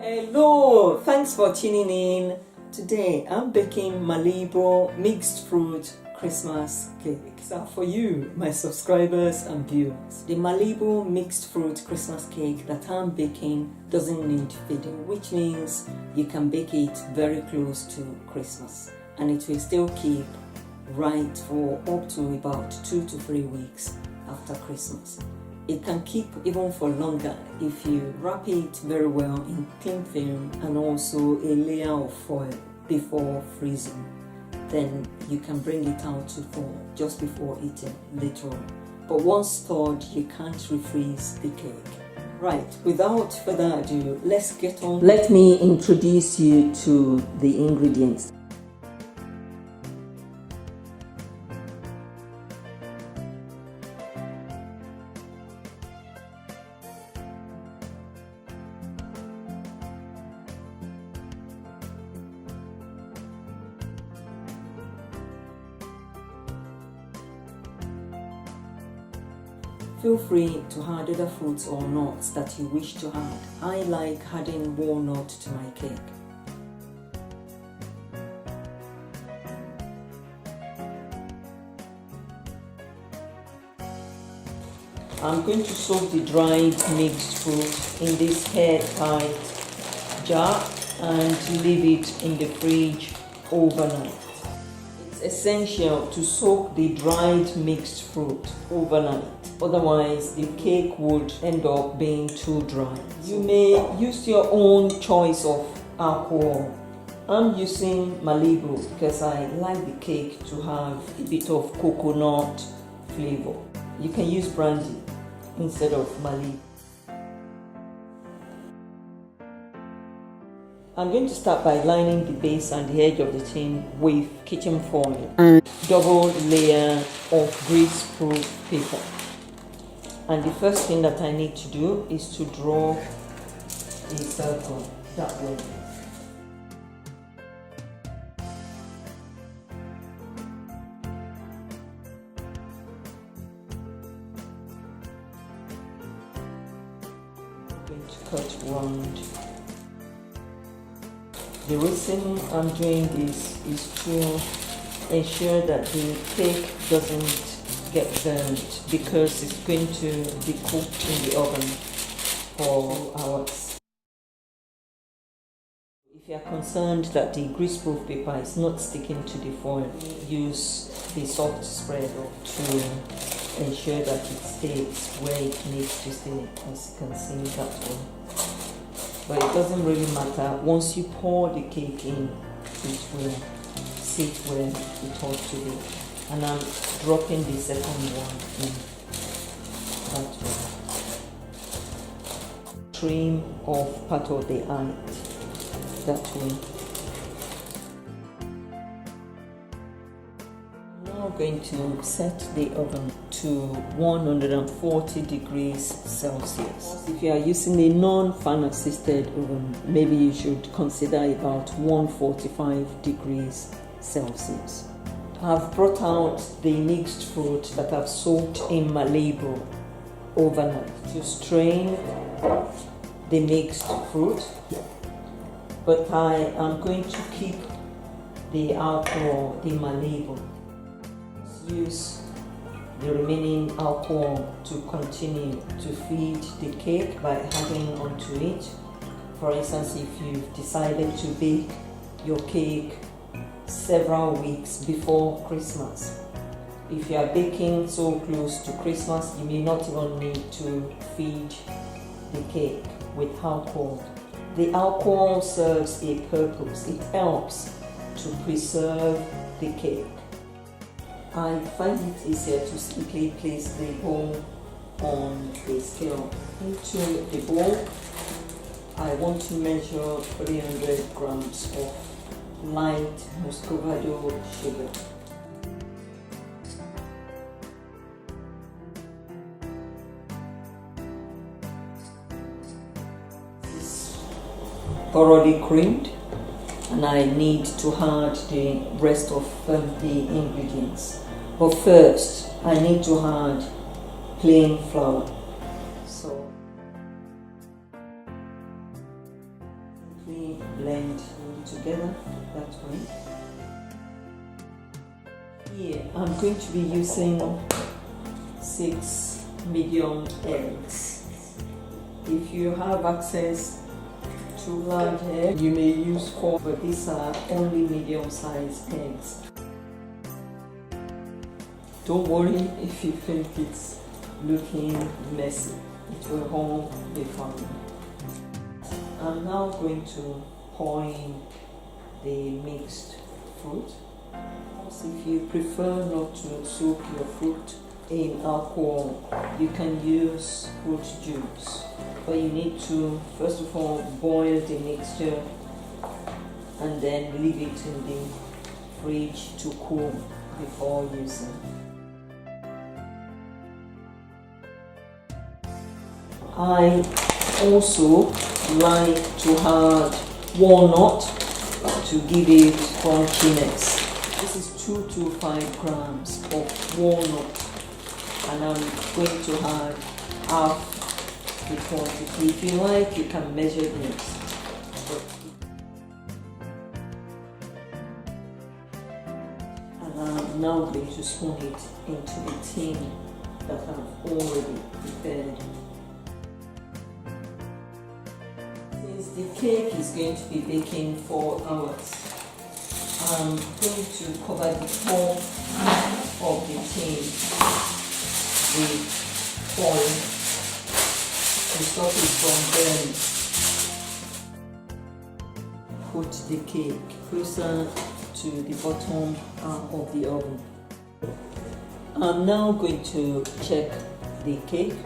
Hello, thanks for tuning in. Today I'm baking Malibu mixed fruit Christmas cake. So for you, my subscribers and viewers, the Malibu mixed fruit Christmas cake that I'm baking doesn't need feeding, which means you can bake it very close to Christmas and it will still keep right for up to about 2 to 3 weeks after Christmas. It can keep even for longer if you wrap it very well in cling film and also a layer of foil before freezing. Then you can bring it out to thaw just before eating later on. But once thawed, you can't refreeze the cake. Right, without further ado, let's get on. Let me introduce you to the ingredients. Feel free to add other fruits or nuts that you wish to add. I like adding walnut to my cake. I'm going to soak the dried mixed fruit in this airtight jar and leave it in the fridge overnight. It's essential to soak the dried mixed fruit overnight. Otherwise, the cake would end up being too dry. You may use your own choice of alcohol. I'm using Malibu because I like the cake to have a bit of coconut flavor. You can use brandy instead of Malibu. I'm going to start by lining the base and the edge of the tin with kitchen foil and double layer of grease-proof paper. And the first thing that I need to do is to draw a circle that way. I'm going to cut round. The reason I'm doing this is to ensure that the cake doesn't get burnt because it's going to be cooked in the oven for hours. If you are concerned that the greaseproof paper is not sticking to the foil, use the soft spread to ensure that it stays where it needs to stay, as you can see that way. But it doesn't really matter. Once you pour the cake in, it will sit where it ought to be. And I'm dropping the second one in that way. Trim off part of the eye that way. I'm now going to set the oven to 140 degrees Celsius. If you are using a non-fan assisted oven, maybe you should consider about 145 degrees Celsius. I've brought out the mixed fruit that I've soaked in Malibu overnight to strain the mixed fruit, but I am going to keep the alcohol in Malibu. Use the remaining alcohol to continue to feed the cake by adding onto it. For instance, if you've decided to bake your cake several weeks before Christmas. If you are baking so close to Christmas, you may not even need to feed the cake with alcohol. The alcohol serves a purpose. It helps to preserve the cake. I find it easier to simply place the bowl on a scale. Into the bowl, I want to measure 300 grams of light muscovado sugar. It's thoroughly creamed and I need to add the rest of the ingredients. But first, I need to add plain flour. So simply blend together that way. Here I'm going to be using 6 medium eggs. If you have access to large eggs, you may use 4, but these are only medium-sized eggs. Don't worry if you think it's looking messy, it will all be fine. I'm now going to pour in the mixed fruit. If you prefer not to soak your fruit in alcohol, you can use fruit juice, but you need to first of all boil the mixture and then leave it in the fridge to cool before using. I also like to add walnut to give it crunchiness. This is 2 to 5 grams of walnut, and I'm going to add half the quantity. If you like, you can measure this. And I'm now going to spoon it into the tin that I've already prepared. Since the cake is going to be baking 4 hours, I'm going to cover the top of the tin with oil to stop it from burning. Put the cake closer to the bottom of the oven. I'm now going to check the cake.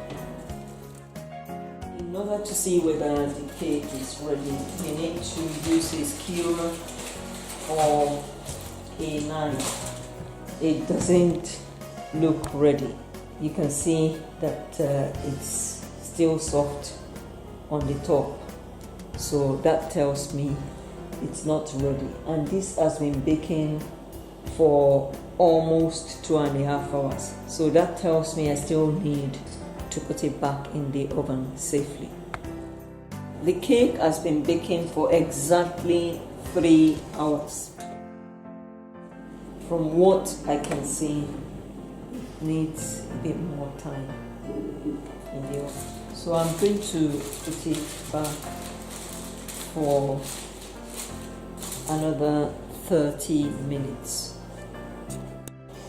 In order to see whether the cake is ready, you need to use a skewer or a knife. It doesn't look ready. You can see that it's still soft on the top, so that tells me it's not ready. And this has been baking for almost 2.5 hours, so that tells me I still need to put it back in the oven safely. The cake has been baking for exactly 3 hours. From what I can see, it needs a bit more time in the oven. So I'm going to put it back for another 30 minutes.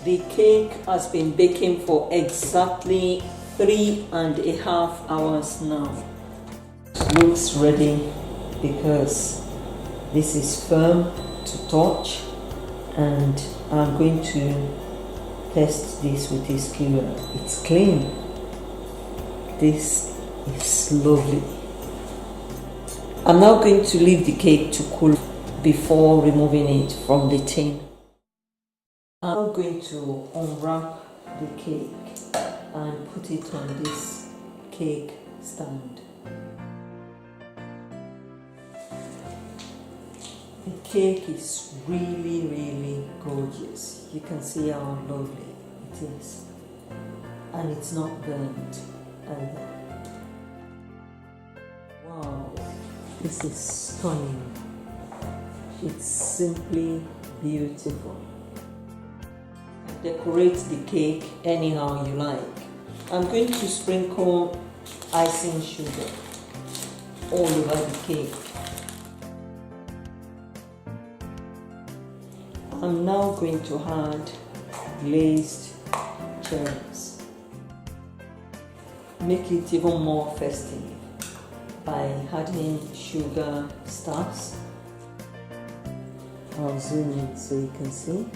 The cake has been baking for exactly 3.5 hours now. It looks ready because this is firm to touch, and I'm going to test this with a skewer. It's clean. This is lovely. I'm now going to leave the cake to cool before removing it from the tin. I'm now going to unwrap the cake and put it on this cake stand. The cake is really gorgeous. You can see how lovely it is, and it's not burnt either. Wow, this is stunning. It's simply beautiful. Decorate the cake anyhow you like. I'm going to sprinkle icing sugar all over the cake. I'm now going to add glazed cherries. Make it even more festive by adding sugar stars. I'll zoom in so you can see.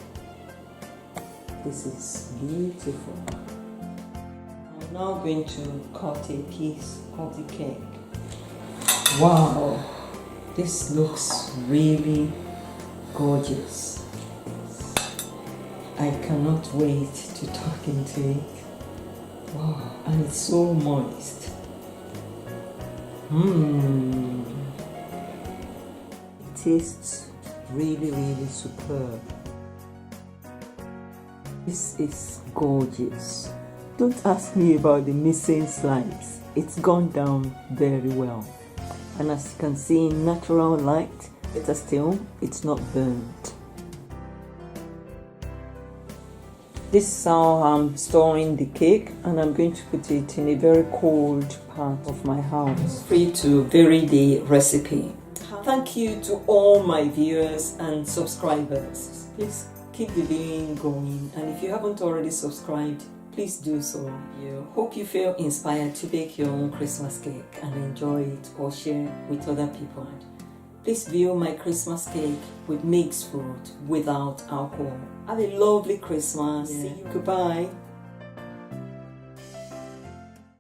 This is beautiful. I'm now going to cut a piece of the cake. Wow, this looks really gorgeous. I cannot wait to tuck into it. Wow, and it's so moist. It tastes really superb. This is gorgeous. Don't ask me about the missing slice. It's gone down very well. and as you can see, natural light. Better still, it's not burnt. This is how I'm storing the cake, and I'm going to put it in a very cold part of my house. Free to vary the recipe. Thank you to all my viewers and subscribers. Please keep the viewing going, and if you haven't already subscribed, please do so. Hope you feel inspired to bake your own Christmas cake and enjoy it or share with other people. Please view my Christmas cake with mixed fruit without alcohol. Have a lovely Christmas. Goodbye.